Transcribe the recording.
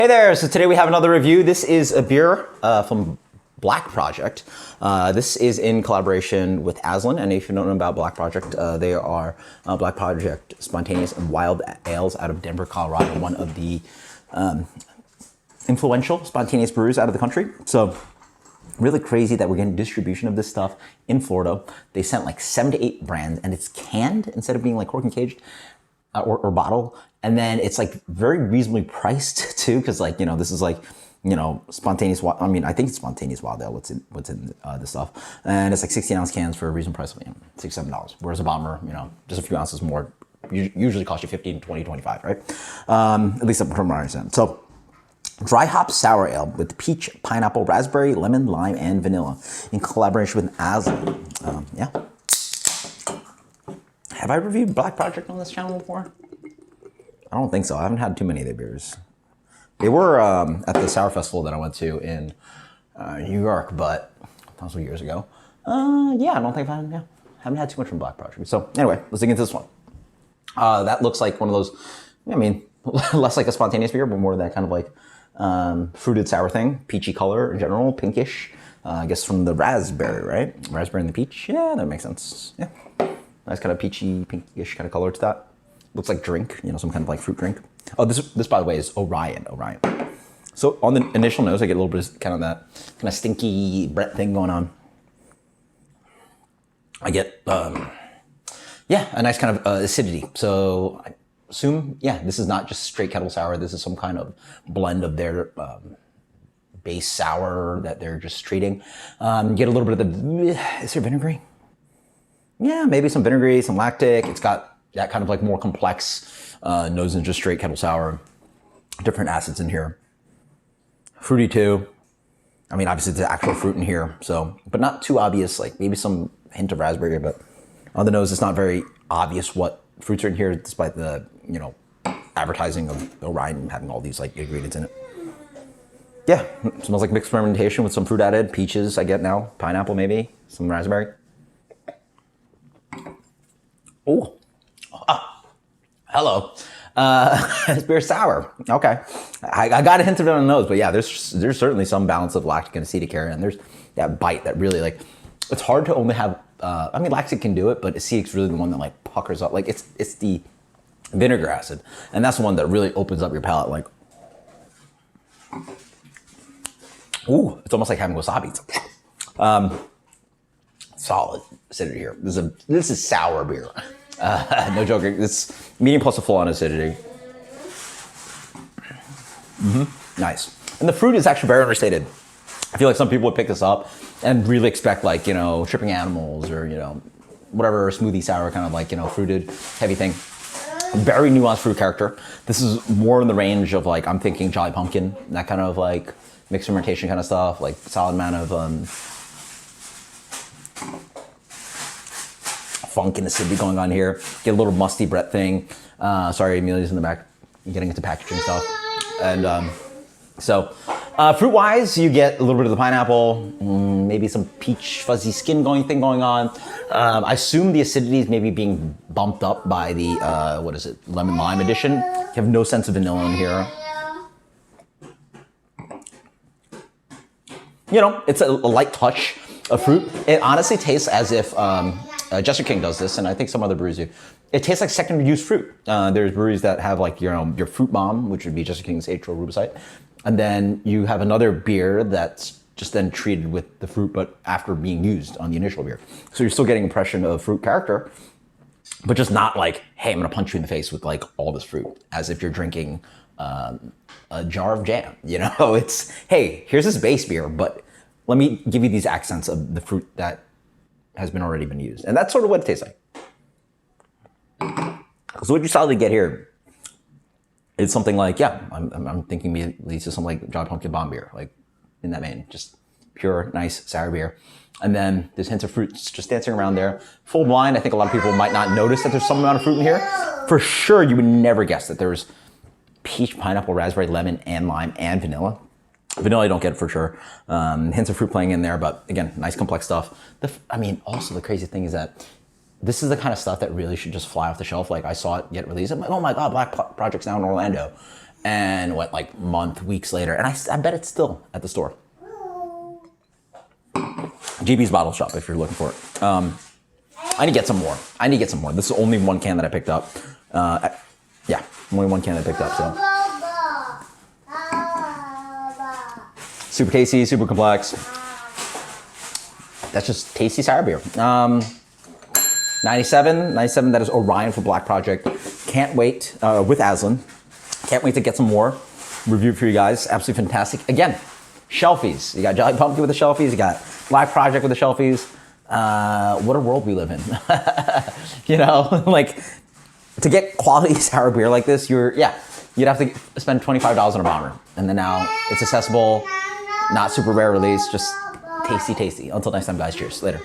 Hey there, so today we have another review. This is a beer from Black Project. This is in collaboration with Aslin, and if you don't know about Black Project, they are Black Project Spontaneous and Wild Ales out of Denver, Colorado, one of the influential spontaneous brewers out of the country. So really crazy that we're getting distribution of this stuff in Florida. They sent like 7 to 8 brands, and it's canned instead of being like cork and caged or bottle. And then it's like very reasonably priced too, because like, you know, this is like, you know, spontaneous. I mean, I think it's spontaneous wild ale. What's in this stuff, and it's like 16-ounce cans for a reasonable price of $6-7. Whereas a bomber, you know, just a few ounces more, usually cost you 15, 20, 25, right? At least from what I understand. So, dry hop sour ale with peach, pineapple, raspberry, lemon, lime, and vanilla in collaboration with Aslin. Yeah. Have I reviewed Black Project on this channel before? I don't think so. I haven't had too many of their beers. They were at the Sour Festival that I went to in New York, but that was years ago. Yeah, I don't think I haven't had too much from Black Project. So anyway, let's dig into this one. That looks like one of those, I mean, less like a spontaneous beer, but more that kind of like fruited sour thing. Peachy color in general, pinkish. I guess from the raspberry, right? Raspberry and the peach. Yeah, that makes sense. Yeah. Nice kind of peachy, pinkish kind of color to that. Looks like drink, you know, some kind of like fruit drink. Oh, this by the way is Orion. So on the initial nose, I get a little bit of kind of that kind of stinky Brett thing going on. I get, yeah, a nice kind of acidity. So I assume, yeah, this is not just straight kettle sour. This is some kind of blend of their base sour that they're just treating. Get a little bit of the, is there vinegary? Yeah, maybe some vinegary, some lactic. It's got that kind of like more complex nose than just straight kettle sour. Different acids in here. Fruity too. I mean, obviously there's actual fruit in here, so, but not too obvious, like maybe some hint of raspberry, but on the nose it's not very obvious what fruits are in here, despite the, you know, advertising of Orion having all these like ingredients in it. Yeah, it smells like mixed fermentation with some fruit added. Peaches I get now, pineapple maybe, some raspberry. Oh. Hello. This beer's sour. Okay. I got a hint of it on the nose, but yeah, there's certainly some balance of lactic and acetic here, and there's that bite that really like, it's hard to only have, I mean, lactic can do it, but acetic's really the one that like puckers up. Like it's the vinegar acid, and that's the one that really opens up your palate. Like, ooh, it's almost like having wasabi. Solid acidity here. This is sour beer. No joking. It's medium plus a full on acidity. Nice. And the fruit is actually very understated. I feel like some people would pick this up and really expect like, you know, tripping animals or, you know, whatever smoothie sour kind of like, you know, fruited heavy thing. Very nuanced fruit character. This is more in the range of like, I'm thinking Jolly Pumpkin, that kind of like mixed fermentation kind of stuff, like solid amount of funk and acidity going on here. Get a little musty Brett thing. Sorry, Amelia's in the back getting into packaging stuff. And so fruit-wise, you get a little bit of the pineapple, maybe some peach fuzzy skin going on. I assume the acidity is maybe being bumped up by the, what is it, lemon lime edition. You have no sense of vanilla in here. You know, it's a light touch of fruit. It honestly tastes as if, Jester King does this, and I think some other breweries do. It tastes like second used fruit. There's breweries that have like, you know, your fruit bomb, which would be Jester King's Atrial Rubicite. And then you have another beer that's just then treated with the fruit, but after being used on the initial beer. So you're still getting impression of fruit character, but just not like, hey, I'm gonna punch you in the face with like all this fruit, as if you're drinking a jar of jam, you know? It's, hey, here's this base beer, but let me give you these accents of the fruit that has already been used. And that's sort of what it tastes like. So what you solidly get here is something like, yeah, I'm thinking immediately to something like Jolly Pumpkin Bomb beer, like in that vein, just pure, nice, sour beer. And then there's hints of fruits just dancing around there. Full blind, I think a lot of people might not notice that there's some amount of fruit in here. For sure, you would never guess that there's peach, pineapple, raspberry, lemon, and lime, and vanilla. Vanilla, I don't get it for sure. Hints of fruit playing in there, but again, nice complex stuff. I mean, also the crazy thing is that this is the kind of stuff that really should just fly off the shelf. Like I saw it get released. I'm like, oh my God, Black Project's now in Orlando. and went like weeks later, and I bet it's still at the store. GB's Bottle Shop if you're looking for it. I need to get some more. This is only one can that I picked up. Yeah, only one can that I picked up, so. Super tasty, super complex. That's just tasty sour beer. 97, that is Orion for Black Project. Can't wait, with Aslin. Can't wait to get some more reviewed for you guys. Absolutely fantastic. Again, shelfies. You got Jolly Pumpkin with the shelfies. You got Black Project with the shelfies. What a world we live in. You know, like to get quality sour beer like this, you'd have to spend $25 on a bomber. And then now it's accessible, not super rare release, just tasty, tasty. Until next time, guys, cheers. Later.